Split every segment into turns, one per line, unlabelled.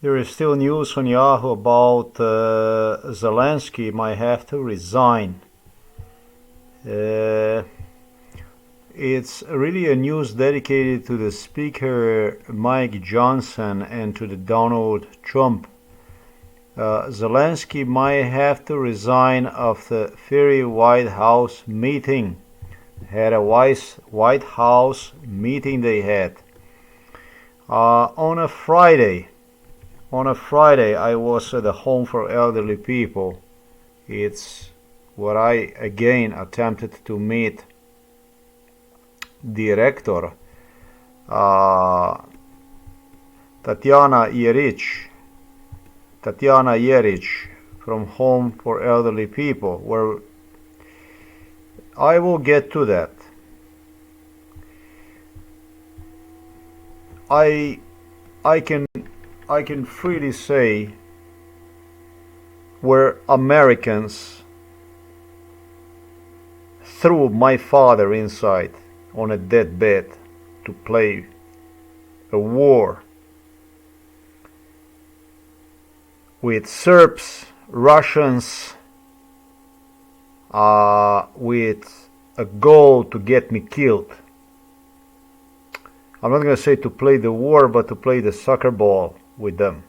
There is still news on Yahoo about Zelensky might have to resign. It's really a news dedicated to the Speaker Mike Johnson and to the Donald Trump. Zelensky might have to resign of the very White House meeting. Had a White House meeting they had. On a Friday, I was at the home for elderly people. It's where I again attempted to meet director Tatiana Yerich from Home for Elderly People, where I will get to that. I can freely say where Americans threw my father inside on a deathbed to play a war with Serbs, Russians, with a goal to get me killed. I'm not going to say to play the war, but to play the soccer ball with them.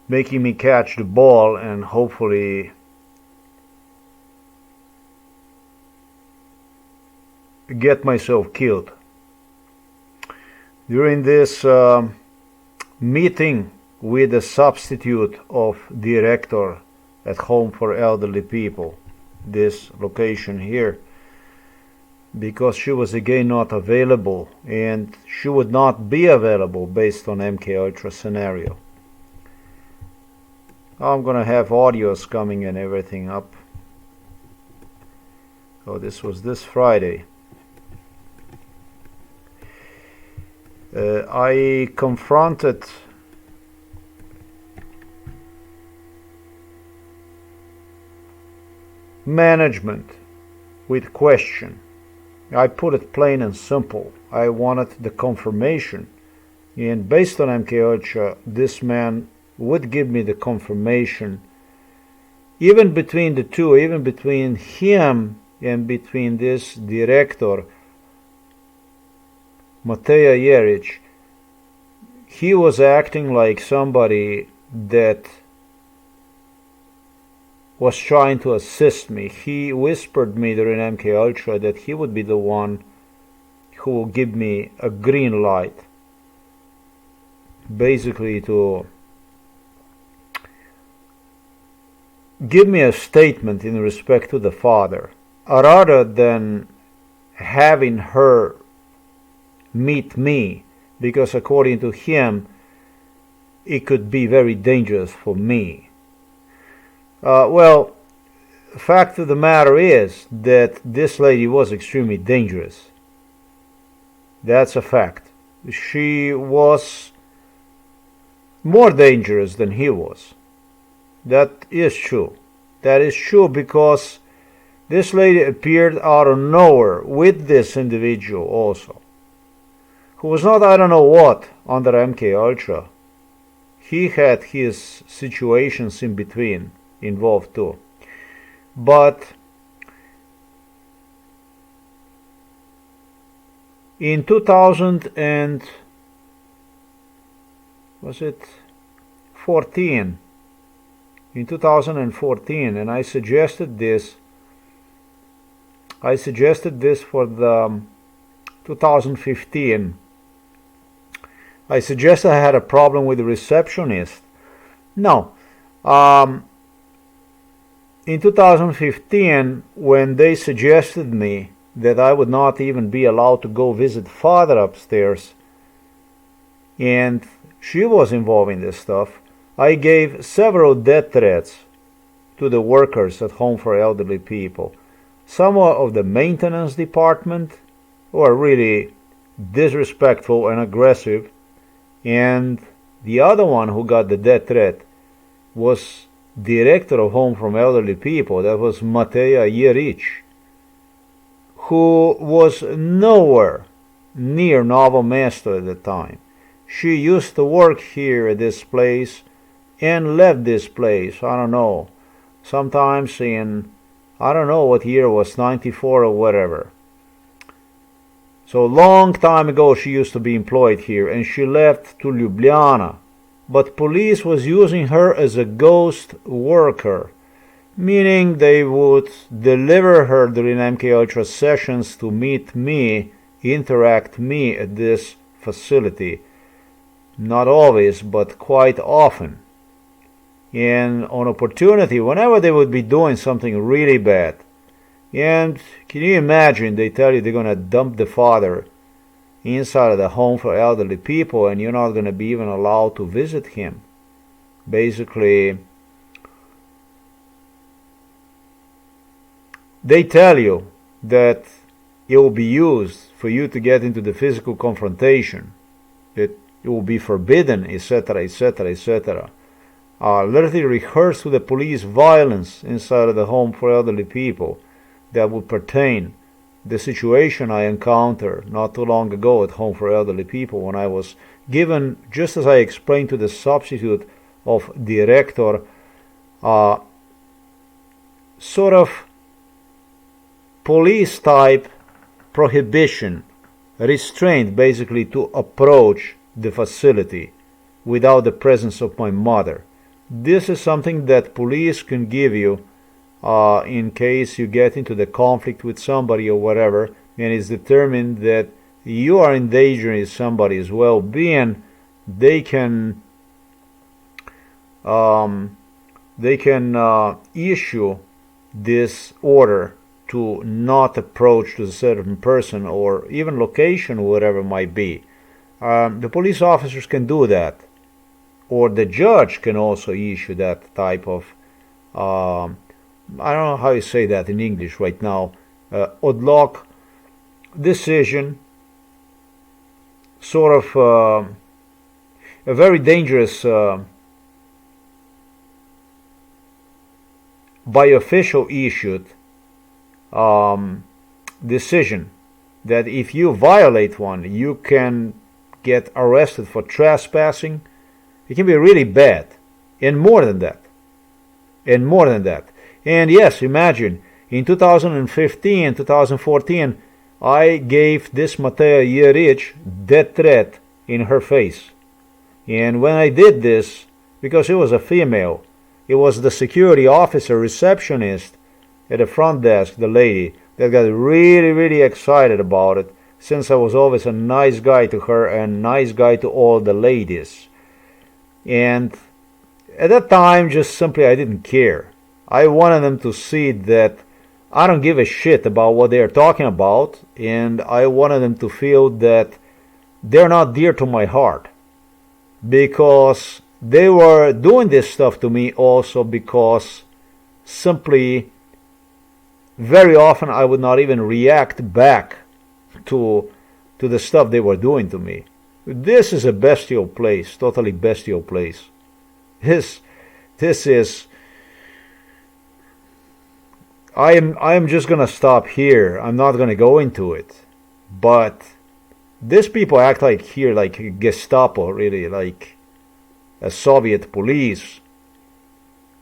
Making me catch the ball and hopefully get myself killed. During this meeting with the substitute of director at Home for Elderly People, this location here, because she was again not available, and she would not be available based on MKUltra scenario. I'm gonna have audios coming and everything up. So this was this Friday. I confronted management with question. I put it plain and simple. I wanted the confirmation, and based on MKUltra, this man would give me the confirmation. Even between the two, even between him and between this director, Mateja Jeric, he was acting like somebody that was trying to assist me. He whispered me during MKUltra that he would be the one who will give me a green light, basically to give me a statement in respect to the father, rather than having her meet me, because according to him it could be very dangerous for me. Well, fact of the matter is that this lady was extremely dangerous. That's a fact. She was more dangerous than he was. That is true. That is true because this lady appeared out of nowhere with this individual also, who was not I don't know what under MKUltra. He had his situations in between involved too. But in 2014, and I suggested this for the 2015. I suggested I had a problem with the receptionist. No. In 2015, when they suggested me that I would not even be allowed to go visit father upstairs, and she was involved in this stuff, I gave several death threats to the workers at Home for Elderly People. Some of the maintenance department were really disrespectful and aggressive, and the other one who got the death threat was director of Home for Elderly People. That was Mateja Jeric, who was nowhere near Novo Mesto at the time. she used to work here at this place and left this place, I don't know, sometimes in, I don't know what year it was, 94 or whatever. So long time ago she used to be employed here, and she left to Ljubljana. But police was using her as a ghost worker, meaning they would deliver her during MK Ultra sessions to meet me, interact me at this facility. Not always, but quite often. And on opportunity, whenever they would be doing something really bad. And can you imagine, they tell you they're going to dump the father inside of the home for elderly people, and you're not going to be even allowed to visit him. Basically, they tell you that it will be used for you to get into the physical confrontation, that it will be forbidden, etc., etc., etc. Literally rehearse to the police violence inside of the home for elderly people that would pertain the situation I encountered not too long ago at home for elderly people, when I was given, just as I explained to the substitute of director, sort of police type prohibition, restraint basically, to approach the facility without the presence of my mother. This is something that police can give you in case you get into the conflict with somebody or whatever, and it's determined that you are endangering somebody's well-being. They can issue this order to not approach to a certain person or even location or whatever it might be. The police officers can do that, or the judge can also issue that type of I don't know how you say that in English right now, odlock decision, sort of a very dangerous by official issued decision that if you violate one, you can get arrested for trespassing. It can be really bad, and more than that. And yes, imagine, in 2015, 2014, I gave this Matea Jeric death threat in her face. And when I did this, because it was a female, it was the security officer, receptionist at the front desk, the lady, that got really, really excited about it, since I was always a nice guy to her and nice guy to all the ladies. And at that time, just simply I didn't care. I wanted them to see that I don't give a shit about what they're talking about, and I wanted them to feel that they're not dear to my heart, because they were doing this stuff to me also because simply very often I would not even react back to the stuff they were doing to me. This is a bestial place, totally bestial place. This is... I am just gonna stop here. I'm not gonna go into it. But these people act like here like Gestapo, really, like a Soviet police.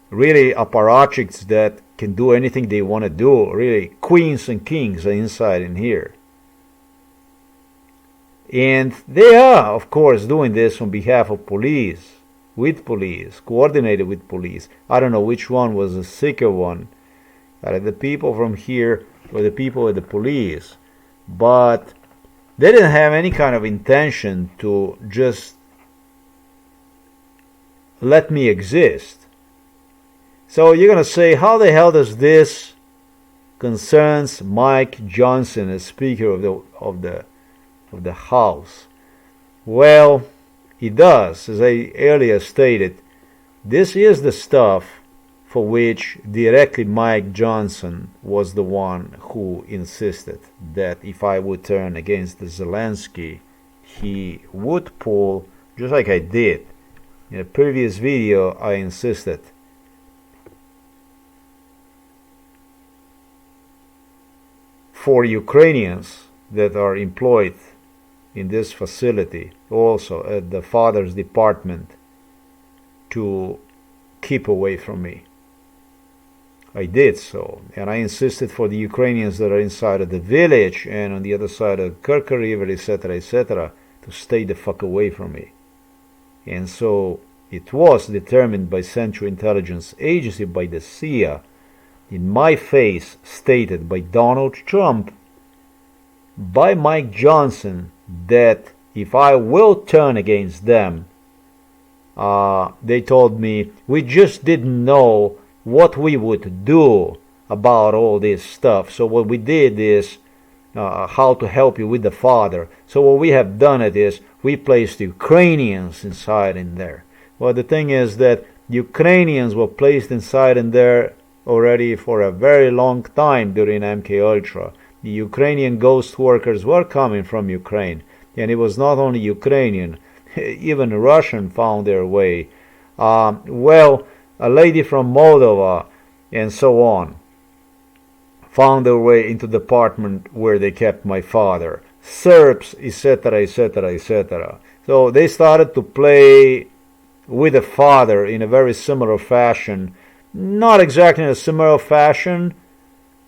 Really apparatchiks that can do anything they want to do. Really, queens and kings are inside in here. And they are, of course, doing this on behalf of police, with police, coordinated with police. I don't know which one was the sicker one. The people from here or the people at the police. But they didn't have any kind of intention to just let me exist. So you're going to say, how the hell does this concerns Mike Johnson as Speaker of the House? Well, it does. As I earlier stated, this is the stuff for which directly Mike Johnson was the one who insisted that if I would turn against the Zelensky, he would pull, just like I did. In a previous video, I insisted for Ukrainians that are employed in this facility, also at the father's department, to keep away from me. I did so, and I insisted for the Ukrainians that are inside of the village and on the other side of Kirka River, etc., to stay the fuck away from me. And so it was determined by Central Intelligence Agency, by the CIA, in my face, stated by Donald Trump, by Mike Johnson, that if I will turn against them, they told me, we just didn't know what we would do about all this stuff. So what we did is how to help you with the father. So what we have done it is we placed Ukrainians inside in there. Well, the thing is that Ukrainians were placed inside in there already for a very long time during MK Ultra. The Ukrainian ghost workers were coming from Ukraine, and it was not only Ukrainian, even Russian found their way. A lady from Moldova and so on found their way into the apartment where they kept my father. Serbs, etc., etc., etc. So they started to play with the father in a very similar fashion. Not exactly in a similar fashion,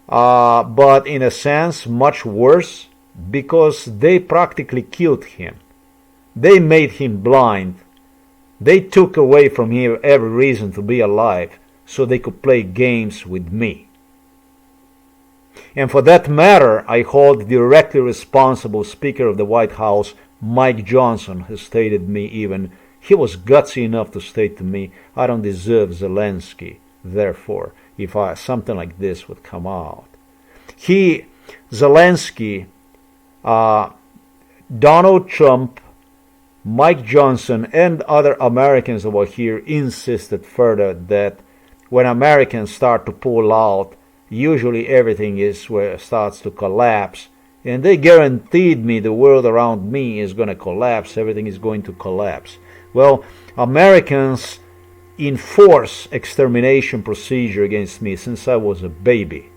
but in a sense much worse, because they practically killed him. They made him blind. They took away from him every reason to be alive so they could play games with me. And for that matter, I hold directly responsible Speaker of the White House, Mike Johnson, who stated me even, he was gutsy enough to state to me, I don't deserve Zelensky. Therefore, if something like this would come out. Zelensky, Donald Trump, Mike Johnson, and other Americans over here insisted further that when Americans start to pull out, usually everything is where it starts to collapse. And they guaranteed me the world around me is going to collapse, everything is going to collapse. Well, Americans enforce extermination procedure against me since I was a baby.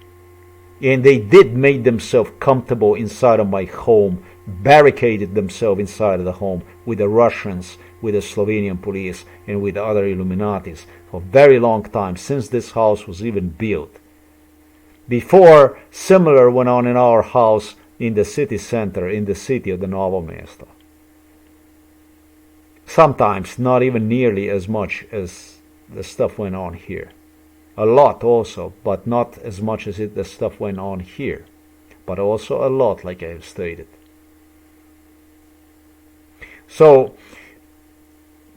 And they did make themselves comfortable inside of my home, barricaded themselves inside of the home with the Russians, with the Slovenian police, and with other Illuminatis for a very long time, since this house was even built. Before, similar went on in our house in the city center, in the city of the Novo Mesto. Sometimes not even nearly as much as the stuff went on here. A lot also, but not as much as the stuff went on here. But also a lot, like I have stated. So,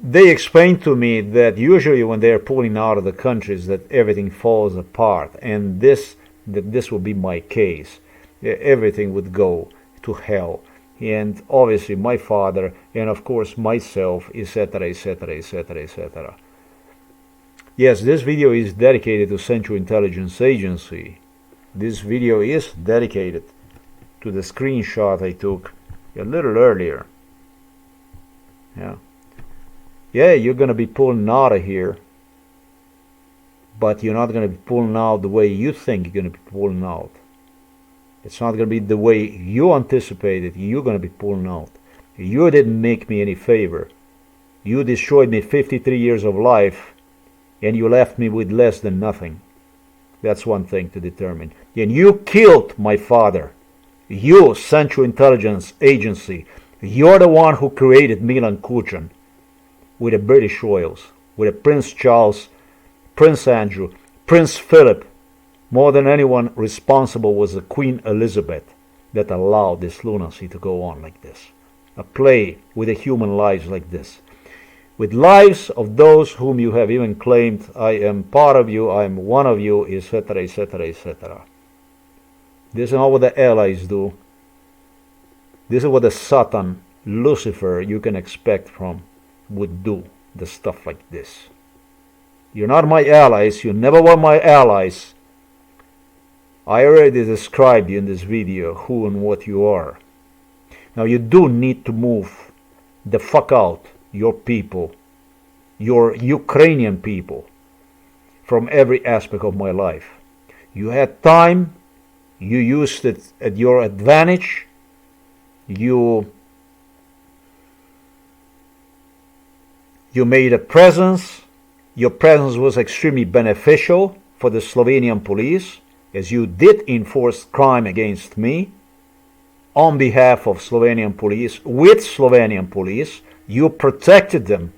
they explained to me that usually when they are pulling out of the countries that everything falls apart. And this would be my case. Everything would go to hell. And obviously my father, and of course myself, etc., etc., etc., etc. Yes, this video is dedicated to Central Intelligence Agency. This video is dedicated to the screenshot I took a little earlier. Yeah, you're going to be pulling out of here, but you're not going to be pulling out the way you think you're going to be pulling out. It's not going to be the way you anticipated you're going to be pulling out. You didn't make me any favor. You destroyed me 53 years of life, and you left me with less than nothing. That's one thing to determine. And you killed my father. You, Central Intelligence Agency, you're the one who created Milan Kuchan with the British royals, with Prince Charles, Prince Andrew, Prince Philip. More than anyone responsible was the Queen Elizabeth that allowed this lunacy to go on like this. A play with the human lives like this. With lives of those whom you have even claimed, I am part of you, I am one of you, etc., etc., etc. This is not what the allies do. This is what the Satan, Lucifer, you can expect from, would do, the stuff like this. You're not my allies, you never were my allies. I already described you in this video who and what you are. Now you do need to move the fuck out, your people, your Ukrainian people, from every aspect of my life. You had time, you used it at your advantage, you You made a presence. Your presence was extremely beneficial for the Slovenian police, as you did enforce crime against me on behalf of Slovenian police, with Slovenian police. You protected them.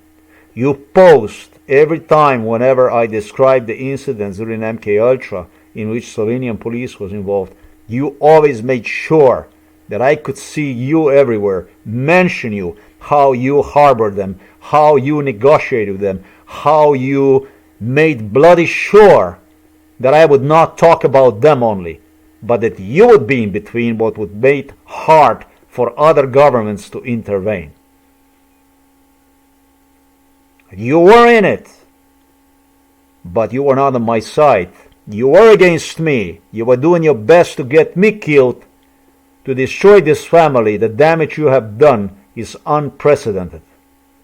You post every time whenever I described the incidents during MK Ultra in which Slovenian police was involved. You always made sure that I could see you everywhere, mention you, how you harbored them, how you negotiated with them, how you made bloody sure that I would not talk about them only, but that you would be in between, what would make it hard for other governments to intervene. You were in it, but you were not on my side. You were against me. You were doing your best to get me killed, to destroy this family. The damage you have done is unprecedented.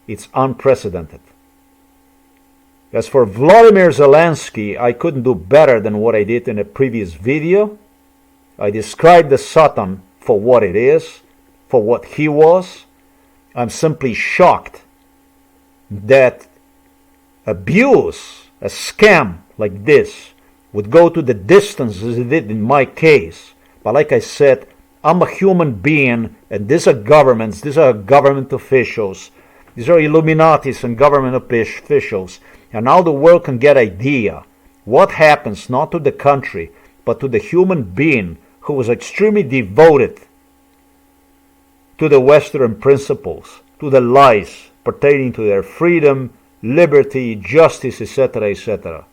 It's unprecedented. As for Vladimir Zelensky, I couldn't do better than what I did in a previous video. I described the Satan for what it is, for what he was. I'm simply shocked that abuse, a scam like this, would go to the distance as it did in my case. But like I said, I'm a human being, and these are governments, these are government officials, these are Illuminatis and government officials. And now the world can get idea what happens not to the country, but to the human being who was extremely devoted to the Western principles, to the lies pertaining to their freedom, liberty, justice, etc., etc.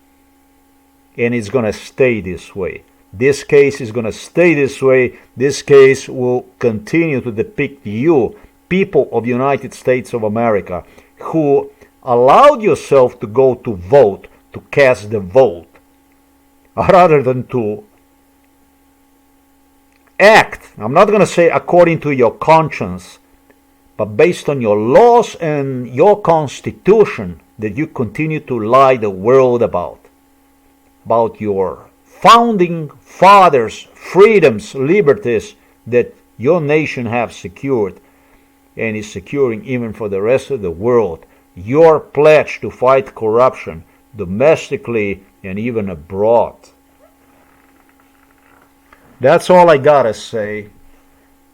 And it's going to stay this way. This case is going to stay this way. This case will continue to depict you, people of the United States of America, who allowed yourself to go to vote, to cast the vote, rather than to act. I'm not going to say according to your conscience, but based on your laws and your constitution that you continue to lie the world about your founding fathers' freedoms, liberties that your nation have secured and is securing even for the rest of the world. Your pledge to fight corruption domestically and even abroad. That's all I gotta say.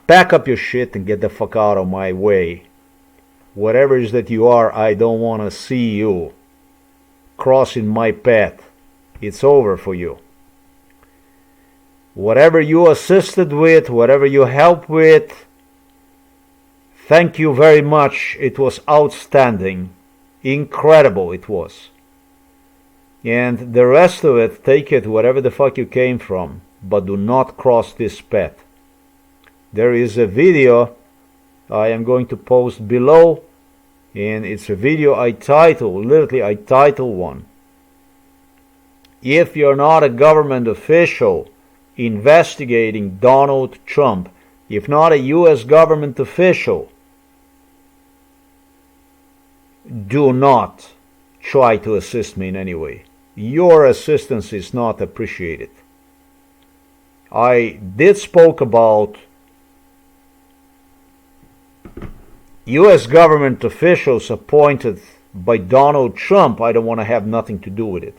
Pack up your shit and get the fuck out of my way. Whatever it is that you are, I don't want to see you crossing my path. It's over for you. Whatever you assisted with, whatever you helped with, thank you very much. It was outstanding. Incredible it was. And the rest of it, take it wherever the fuck you came from, but do not cross this path. There is a video I am going to post below, and it's a video I title one. If you're not a government official investigating Donald Trump, if not a U.S. government official, do not try to assist me in any way. Your assistance is not appreciated. I did spoke about U.S. government officials appointed by Donald Trump. I don't want to have nothing to do with it.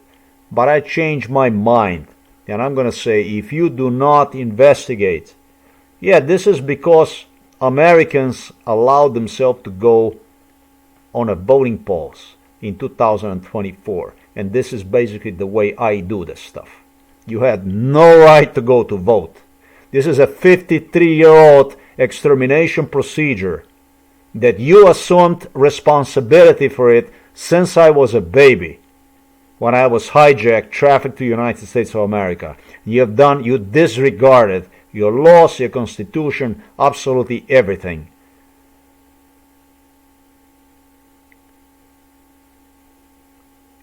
But I changed my mind. And I'm going to say, if you do not investigate, this is because Americans allowed themselves to go on a voting polls in 2024. And this is basically the way I do this stuff. You had no right to go to vote. This is a 53-year-old extermination procedure that you assumed responsibility for it since I was a baby, when I was hijacked, trafficked to the United States of America. You disregarded your laws, your constitution, absolutely everything.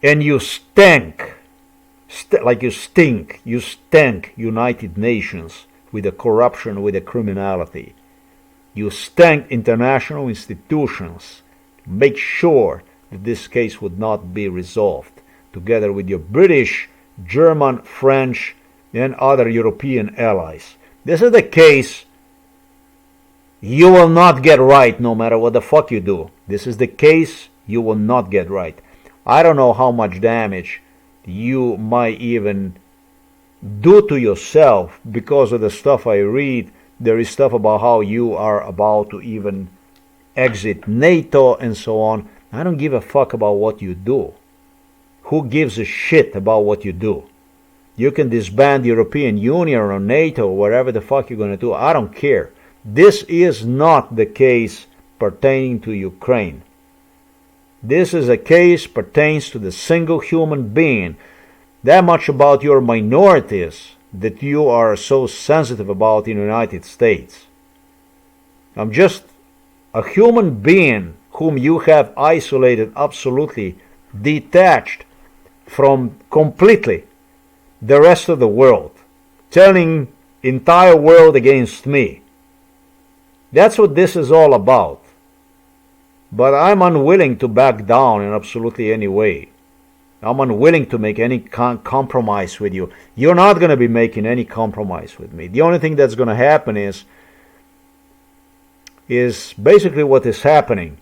And you stank, you stink United Nations with the corruption, with the criminality. You stank international institutions to make sure that this case would not be resolved, together with your British, German, French, and other European allies. This is the case you will not get right no matter what the fuck you do. This is the case You will not get right. I don't know how much damage you might even do to yourself because of the stuff I read. There is stuff about how you are about to even exit NATO and so on. I don't give a fuck about what you do. Who gives a shit about what you do? You can disband the European Union or NATO or whatever the fuck you're going to do. I don't care. This is not the case pertaining to Ukraine. This is a case pertains to the single human being. That much about your minorities that you are so sensitive about in the United States. I'm just a human being whom you have isolated, absolutely detached from completely the rest of the world, turning entire world against me. That's what this is all about. But I'm unwilling to back down in absolutely any way. I'm unwilling to make any compromise with you. You're not going to be making any compromise with me. The only thing that's going to happen is basically what is happening.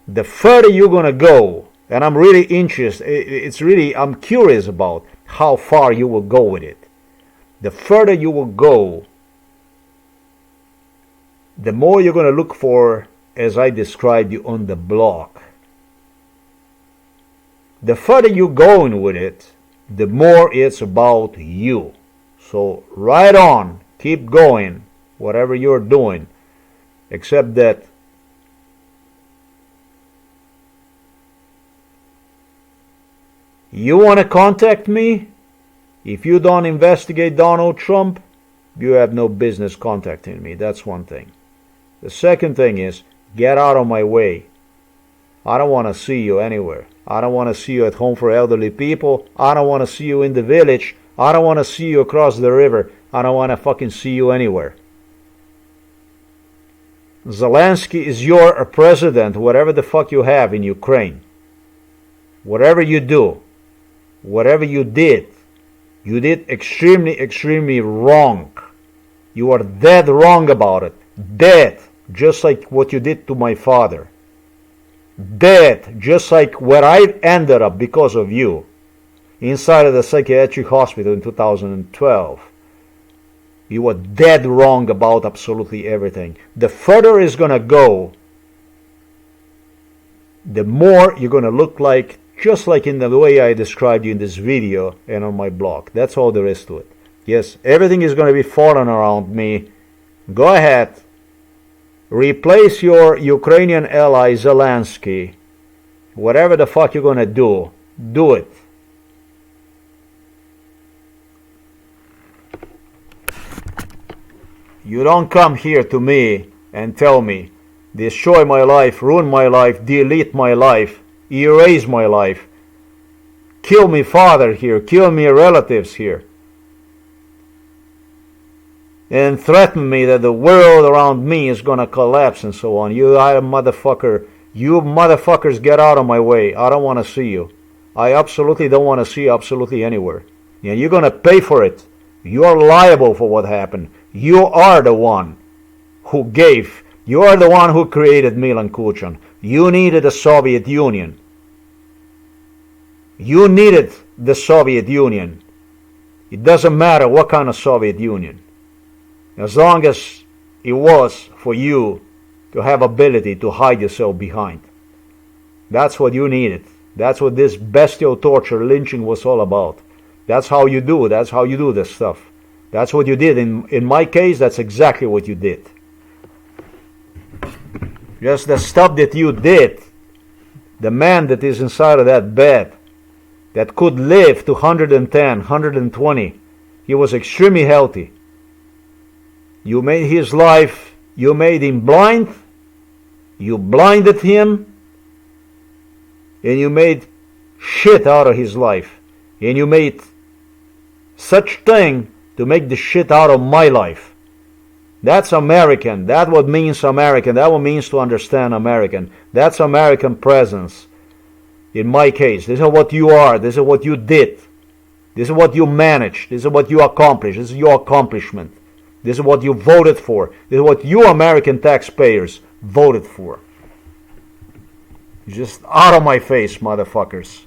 The further you're going to go, and I'm really interested, I'm curious about how far you will go with it. The further you will go, the more you're going to look for, as I described you on the blog. The further you're going with it, the more it's about you. So right on, keep going, whatever you're doing, except that you want to contact me? If you don't investigate Donald Trump, you have no business contacting me. That's one thing. The second thing is, get out of my way. I don't want to see you anywhere. I don't want to see you at home for elderly people. I don't want to see you in the village. I don't want to see you across the river. I don't want to fucking see you anywhere. Zelensky is your president, whatever the fuck you have in Ukraine. Whatever you do, whatever you did extremely, extremely wrong. You are dead wrong about it. Dead, just like what you did to my father. Dead, just like where I ended up because of you, inside of the psychiatric hospital in 2012. You were dead wrong about absolutely everything. The further it's going to go, the more you're going to look like, just like in the way I described you in this video and on my blog. That's all there is to it. Yes, everything is going to be falling around me. Go ahead. Replace your Ukrainian ally Zelensky. Whatever the fuck you're going to do, do it. You don't come here to me and tell me, destroy my life, ruin my life, delete my life, erase my life, kill me father here, kill me relatives here, and threaten me that the world around me is gonna collapse and so on. You motherfucker, you motherfuckers, get out of my way. I don't want to see you. I absolutely don't want to see you absolutely anywhere. And you're gonna pay for it. You're liable for what happened. You are the one who gave. You are the one who created Milan Kuchan. You needed the Soviet Union. You needed the Soviet Union. It doesn't matter what kind of Soviet Union. As long as it was for you to have ability to hide yourself behind. That's what you needed. That's what this bestial torture, lynching was all about. That's how you do. That's how you do this stuff. That's what you did. In my case, that's exactly what you did. Just the stuff that you did. The man that is inside of that bed, that could live to 110, 120. He was extremely healthy. You made his life, you made him blind, you blinded him, and you made shit out of his life. And you made such thing to make the shit out of my life. That's American. That's what means American. That what means to understand American. That's American presence. In my case, this is what you are. This is what you did. This is what you managed. This is what you accomplished. This is your accomplishment. This is what you voted for. This is what you American taxpayers voted for. Just out of my face, motherfuckers.